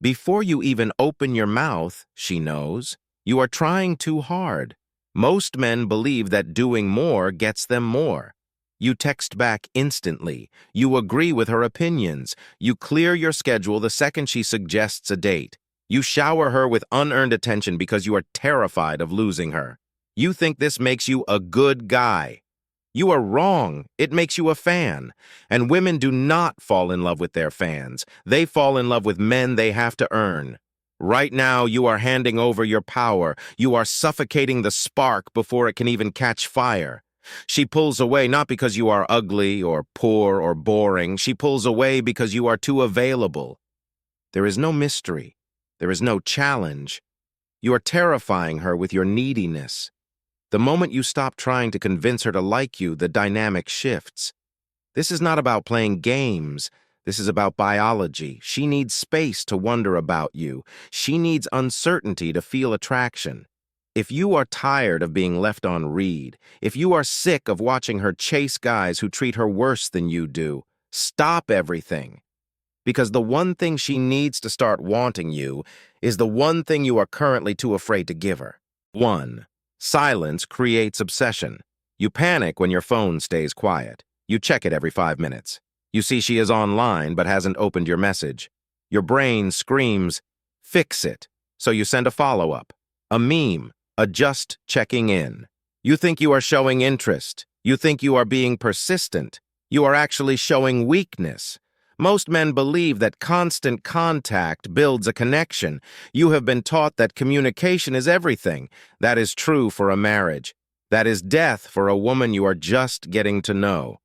Before you even open your mouth, she knows, you are trying too hard. Most men believe that doing more gets them more. You text back instantly. You agree with her opinions. You clear your schedule the second she suggests a date. You shower her with unearned attention because you are terrified of losing her. You think this makes you a good guy. You are wrong. It makes you a fan. And women do not fall in love with their fans. They fall in love with men they have to earn. Right now, you are handing over your power. You are suffocating the spark before it can even catch fire. She pulls away not because you are ugly or poor or boring. She pulls away because you are too available. There is no mystery. There is no challenge. You are terrifying her with your neediness. The moment you stop trying to convince her to like you, the dynamic shifts. This is not about playing games. This is about biology. She needs space to wonder about you. She needs uncertainty to feel attraction. If you are tired of being left on read, if you are sick of watching her chase guys who treat her worse than you do, stop everything. Because the one thing she needs to start wanting you is the one thing you are currently too afraid to give her. 1. Silence creates obsession. You panic when your phone stays quiet. You check it every 5 minutes. You see she is online but hasn't opened your message. Your brain screams, "Fix it." So you send a follow-up, a meme, a just checking in. You think you are showing interest. You think you are being persistent. You are actually showing weakness. Most men believe that constant contact builds a connection. You have been taught that communication is everything. That is true for a marriage. That is death for a woman you are just getting to know.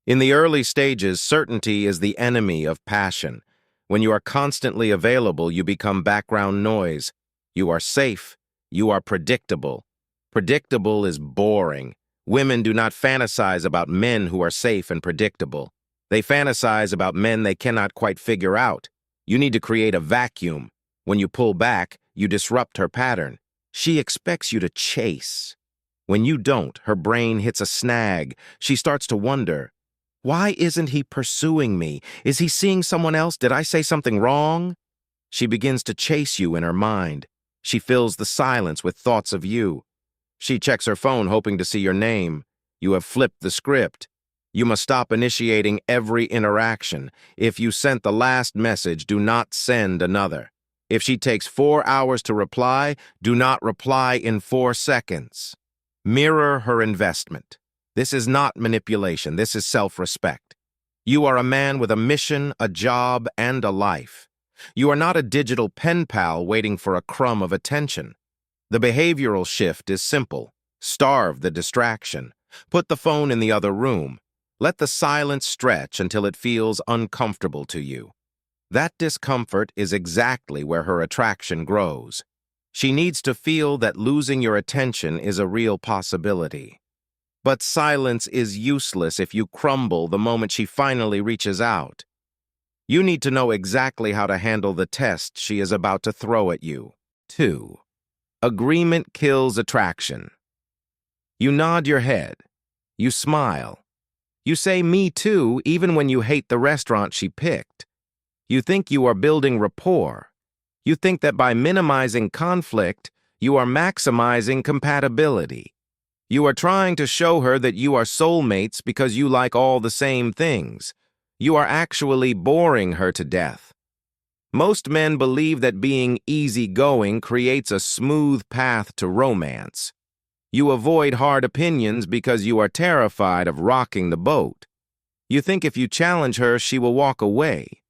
In the early stages, certainty is the enemy of passion. When you are constantly available, you become background noise. You are safe. You are predictable. Predictable is boring. Women do not fantasize about men who are safe and predictable. They fantasize about men they cannot quite figure out. You need to create a vacuum. When you pull back, you disrupt her pattern. She expects you to chase. When you don't, her brain hits a snag. She starts to wonder, why isn't he pursuing me? Is he seeing someone else? Did I say something wrong? She begins to chase you in her mind. She fills the silence with thoughts of you. She checks her phone hoping to see your name. You have flipped the script. You must stop initiating every interaction. If you sent the last message, do not send another. If she takes 4 hours to reply, do not reply in 4 seconds. Mirror her investment. This is not manipulation. This is self-respect. You are a man with a mission, a job, and a life. You are not a digital pen pal waiting for a crumb of attention. The behavioral shift is simple. Starve the distraction. Put the phone in the other room. Let the silence stretch until it feels uncomfortable to you. That discomfort is exactly where her attraction grows. She needs to feel that losing your attention is a real possibility. But silence is useless if you crumble the moment she finally reaches out. You need to know exactly how to handle the test she is about to throw at you. 2. Agreement kills attraction. You nod your head. You smile. You say, "Me too," even when you hate the restaurant she picked. You think you are building rapport. You think that by minimizing conflict, you are maximizing compatibility. You are trying to show her that you are soulmates because you like all the same things. You are actually boring her to death. Most men believe that being easygoing creates a smooth path to romance. You avoid hard opinions because you are terrified of rocking the boat. You think if you challenge her, she will walk away.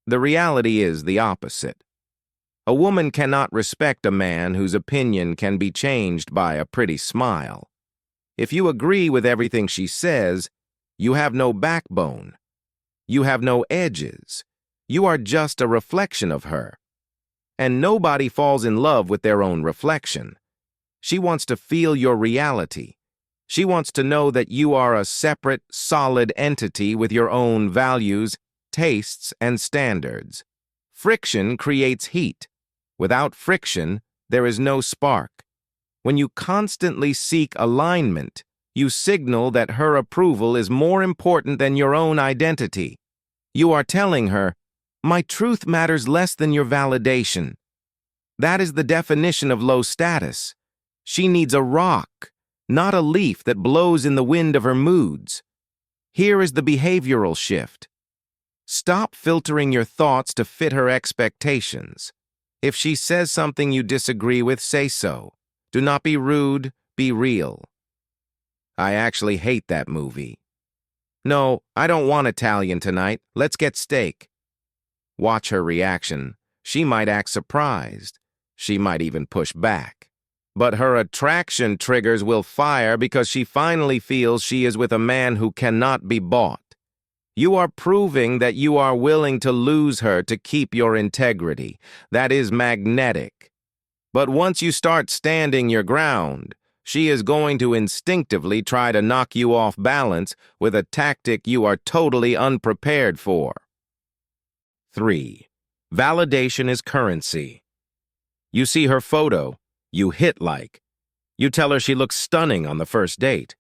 The reality is the opposite. A woman cannot respect a man whose opinion can be changed by a pretty smile. If you agree with everything she says, you have no backbone. You have no edges. You are just a reflection of her. And nobody falls in love with their own reflection. She wants to feel your reality. She wants to know that you are a separate, solid entity with your own values, tastes, and standards. Friction creates heat. Without friction, there is no spark. When you constantly seek alignment, you signal that her approval is more important than your own identity. You are telling her, My truth matters less than your validation. That is the definition of low status. She needs a rock, not a leaf that blows in the wind of her moods. Here is the behavioral shift. Stop filtering your thoughts to fit her expectations. If she says something you disagree with, say so. Do not be rude, be real. I actually hate that movie. No, I don't want Italian tonight. Let's get steak. Watch her reaction. She might act surprised. She might even push back. But her attraction triggers will fire because she finally feels she is with a man who cannot be bought. You are proving that you are willing to lose her to keep your integrity. That is magnetic. But once you start standing your ground, she is going to instinctively try to knock you off balance with a tactic you are totally unprepared for. 3. Validation is currency. You see her photo, you hit like. You tell her she looks stunning on the first date.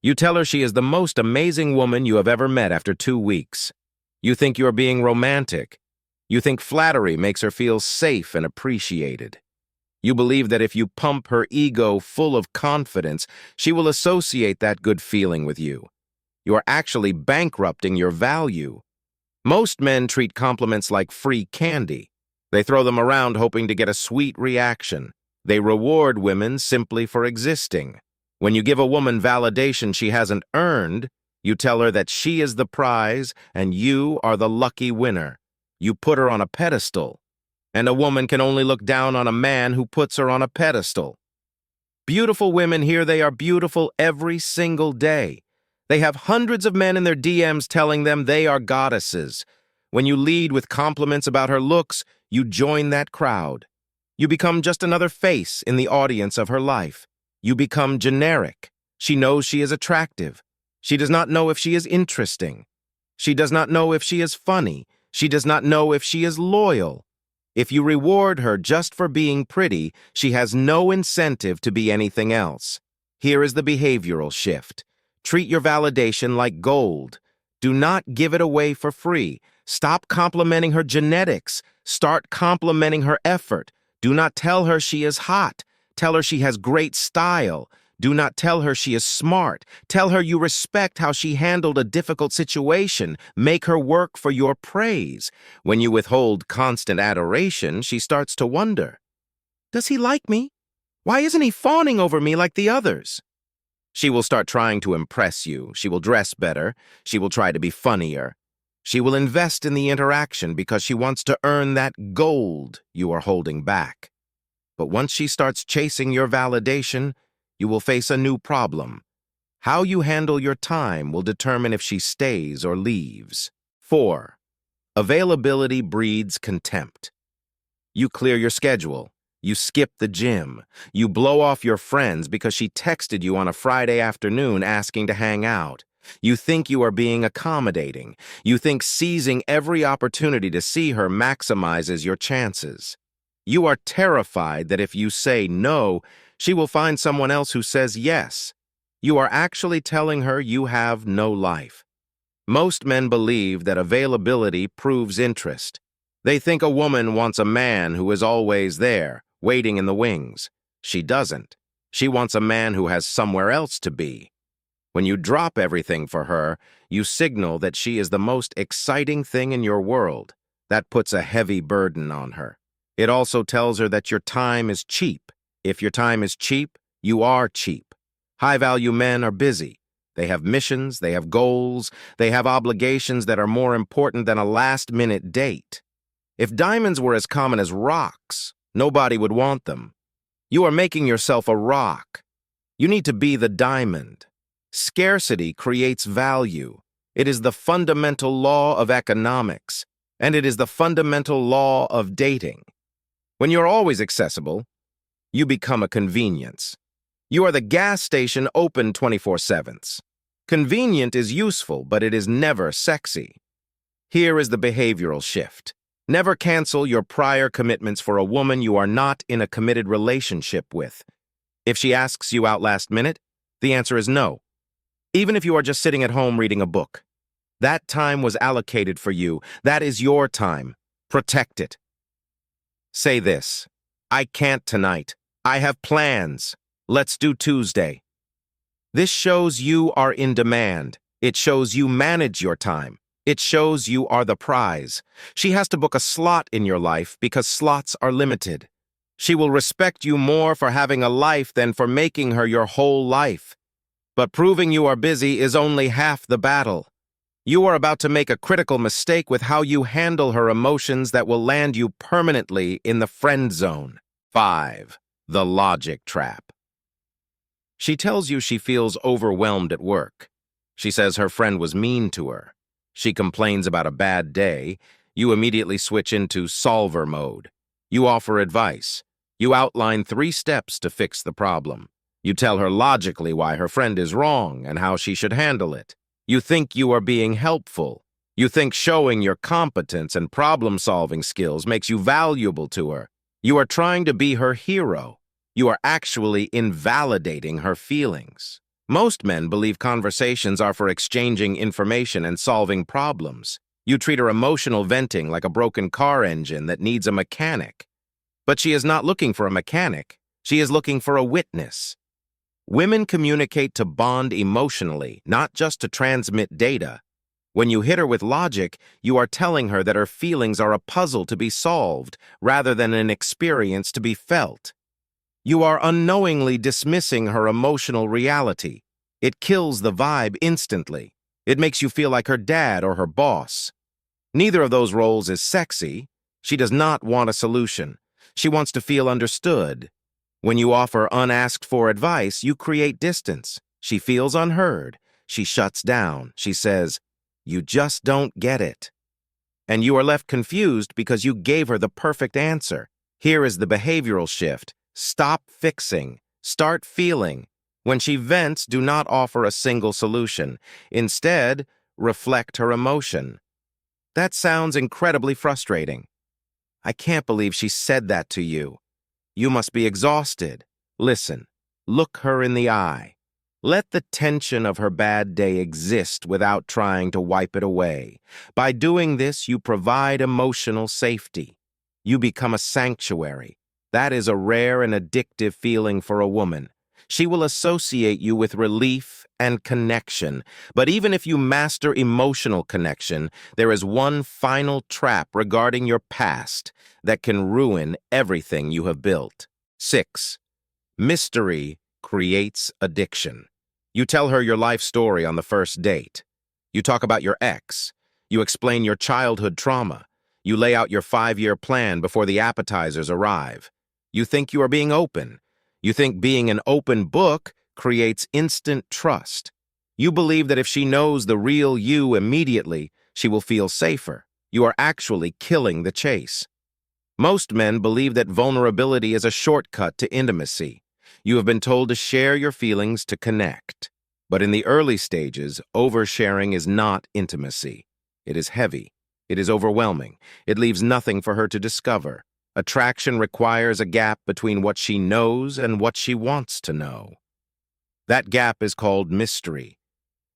You tell her she is the most amazing woman you have ever met after 2 weeks. You think you are being romantic. You think flattery makes her feel safe and appreciated. You believe that if you pump her ego full of confidence, she will associate that good feeling with you. You are actually bankrupting your value. Most men treat compliments like free candy. They throw them around hoping to get a sweet reaction. They reward women simply for existing. When you give a woman validation she hasn't earned, you tell her that she is the prize and you are the lucky winner. You put her on a pedestal. And a woman can only look down on a man who puts her on a pedestal. Beautiful women here, they are beautiful every single day. They have hundreds of men in their DMs telling them they are goddesses. When you lead with compliments about her looks, you join that crowd. You become just another face in the audience of her life. You become generic. She knows she is attractive. She does not know if she is interesting. She does not know if she is funny. She does not know if she is loyal. If you reward her just for being pretty, she has no incentive to be anything else. Here is the behavioral shift. Treat your validation like gold. Do not give it away for free. Stop complimenting her genetics. Start complimenting her effort. Do not tell her she is hot. Tell her she has great style. Do not tell her she is smart. Tell her you respect how she handled a difficult situation. Make her work for your praise. When you withhold constant adoration, she starts to wonder, does he like me? Why isn't he fawning over me like the others? She will start trying to impress you. She will dress better. She will try to be funnier. She will invest in the interaction because she wants to earn that gold you are holding back. But once she starts chasing your validation, you will face a new problem. How you handle your time will determine if she stays or leaves. 4. Availability breeds contempt. You clear your schedule. You skip the gym. You blow off your friends because she texted you on a Friday afternoon asking to hang out. You think you are being accommodating. You think seizing every opportunity to see her maximizes your chances. You are terrified that if you say no, she will find someone else who says yes. You are actually telling her you have no life. Most men believe that availability proves interest. They think a woman wants a man who is always there, waiting in the wings. She doesn't. She wants a man who has somewhere else to be. When you drop everything for her, you signal that she is the most exciting thing in your world. That puts a heavy burden on her. It also tells her that your time is cheap. If your time is cheap, you are cheap. High-value men are busy. They have missions, they have goals, they have obligations that are more important than a last-minute date. If diamonds were as common as rocks, nobody would want them. You are making yourself a rock. You need to be the diamond. Scarcity creates value. It is the fundamental law of economics, and it is the fundamental law of dating. When you're always accessible, you become a convenience. You are the gas station open 24/7. Convenient is useful, but it is never sexy. Here is the behavioral shift. Never cancel your prior commitments for a woman you are not in a committed relationship with. If she asks you out last minute, the answer is no. Even if you are just sitting at home reading a book. That time was allocated for you. That is your time. Protect it. Say this: I can't tonight. I have plans. Let's do Tuesday. This shows you are in demand. It shows you manage your time. It shows you are the prize. She has to book a slot in your life because slots are limited. She will respect you more for having a life than for making her your whole life. But proving you are busy is only half the battle. You are about to make a critical mistake with how you handle her emotions that will land you permanently in the friend zone. 5. The logic trap. She tells you she feels overwhelmed at work. She says her friend was mean to her. She complains about a bad day. You immediately switch into solver mode. You offer advice. You outline 3 steps to fix the problem. You tell her logically why her friend is wrong and how she should handle it. You think you are being helpful. You think showing your competence and problem-solving skills makes you valuable to her. You are trying to be her hero. You are actually invalidating her feelings. Most men believe conversations are for exchanging information and solving problems. You treat her emotional venting like a broken car engine that needs a mechanic. But she is not looking for a mechanic. She is looking for a witness. Women communicate to bond emotionally, not just to transmit data. When you hit her with logic, you are telling her that her feelings are a puzzle to be solved rather than an experience to be felt. You are unknowingly dismissing her emotional reality. It kills the vibe instantly. It makes you feel like her dad or her boss. Neither of those roles is sexy. She does not want a solution. She wants to feel understood. When you offer unasked-for advice, you create distance. She feels unheard. She shuts down. She says, "You just don't get it." And you are left confused because you gave her the perfect answer. Here is the behavioral shift. Stop fixing. Start feeling. When she vents, do not offer a single solution. Instead, reflect her emotion. That sounds incredibly frustrating. I can't believe she said that to you. You must be exhausted. Listen. Look her in the eye. Let the tension of her bad day exist without trying to wipe it away. By doing this, you provide emotional safety. You become a sanctuary. That is a rare and addictive feeling for a woman. She will associate you with relief and connection. But even if you master emotional connection, there is one final trap regarding your past that can ruin everything you have built. 6. Mystery creates addiction. You tell her your life story on the first date. You talk about your ex. You explain your childhood trauma. You lay out your 5-year plan before the appetizers arrive. You think you are being open. You think being an open book creates instant trust. You believe that if she knows the real you immediately, she will feel safer. You are actually killing the chase. Most men believe that vulnerability is a shortcut to intimacy. You have been told to share your feelings to connect. But in the early stages, oversharing is not intimacy. It is heavy. It is overwhelming. It leaves nothing for her to discover. Attraction requires a gap between what she knows and what she wants to know. That gap is called mystery.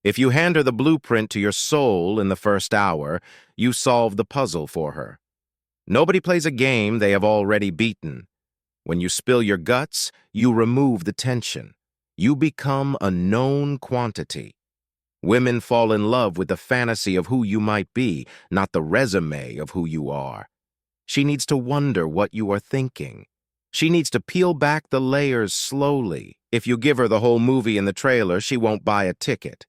If you hand her the blueprint to your soul in the first hour, you solve the puzzle for her. Nobody plays a game they have already beaten. When you spill your guts, you remove the tension. You become a known quantity. Women fall in love with the fantasy of who you might be, not the resume of who you are. She needs to wonder what you are thinking. She needs to peel back the layers slowly. If you give her the whole movie in the trailer, she won't buy a ticket.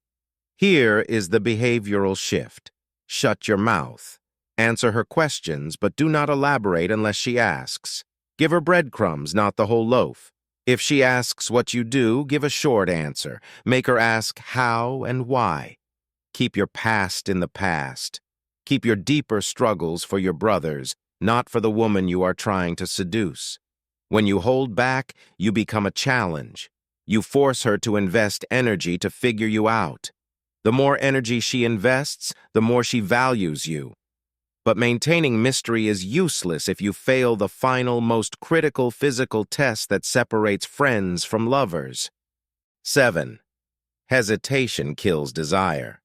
Here is the behavioral shift. Shut your mouth. Answer her questions, but do not elaborate unless she asks. Give her breadcrumbs, not the whole loaf. If she asks what you do, give a short answer. Make her ask how and why. Keep your past in the past. Keep your deeper struggles for your brothers, not for the woman you are trying to seduce. When you hold back, you become a challenge. You force her to invest energy to figure you out. The more energy she invests, the more she values you. But maintaining mystery is useless if you fail the final, most critical physical test that separates friends from lovers. 7. Hesitation kills desire.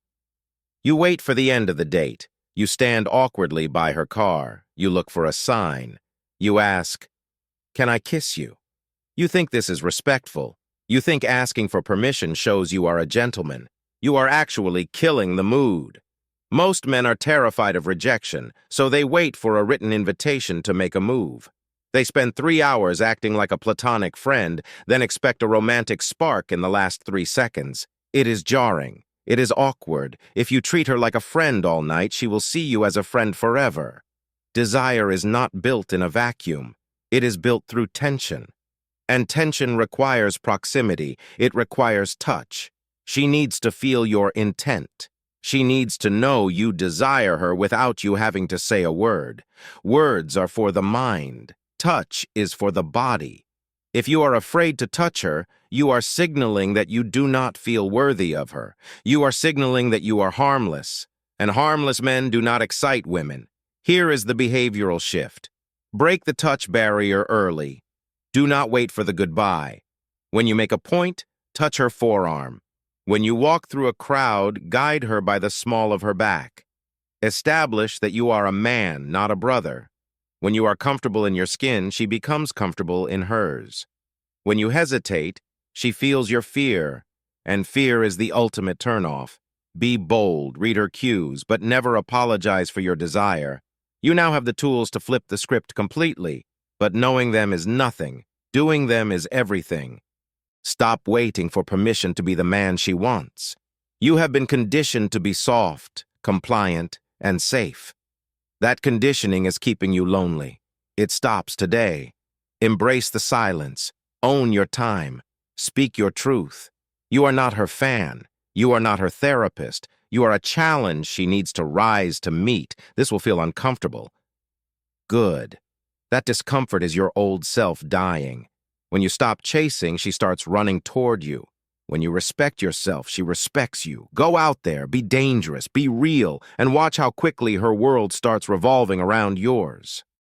You wait for the end of the date. You stand awkwardly by her car. You look for a sign. You ask, "Can I kiss you?" You think this is respectful. You think asking for permission shows you are a gentleman. You are actually killing the mood. Most men are terrified of rejection, so they wait for a written invitation to make a move. They spend 3 hours acting like a platonic friend, then expect a romantic spark in the last 3 seconds. It is jarring. It is awkward. If you treat her like a friend all night, she will see you as a friend forever. Desire is not built in a vacuum. It is built through tension. And tension requires proximity. It requires touch. She needs to feel your intent. She needs to know you desire her without you having to say a word. Words are for the mind. Touch is for the body. If you are afraid to touch her, you are signaling that you do not feel worthy of her. You are signaling that you are harmless. And harmless men do not excite women. Here is the behavioral shift. Break the touch barrier early. Do not wait for the goodbye. When you make a point, touch her forearm. When you walk through a crowd, guide her by the small of her back. Establish that you are a man, not a brother. When you are comfortable in your skin, she becomes comfortable in hers. When you hesitate, she feels your fear, and fear is the ultimate turnoff. Be bold, read her cues, but never apologize for your desire. You now have the tools to flip the script completely, but knowing them is nothing. Doing them is everything. Stop waiting for permission to be the man she wants. You have been conditioned to be soft, compliant, and safe. That conditioning is keeping you lonely. It stops today. Embrace the silence. Own your time. Speak your truth. You are not her fan. You are not her therapist. You are a challenge she needs to rise to meet. This will feel uncomfortable. Good. That discomfort is your old self dying. When you stop chasing, she starts running toward you. When you respect yourself, she respects you. Go out there, be dangerous, be real, and watch how quickly her world starts revolving around yours.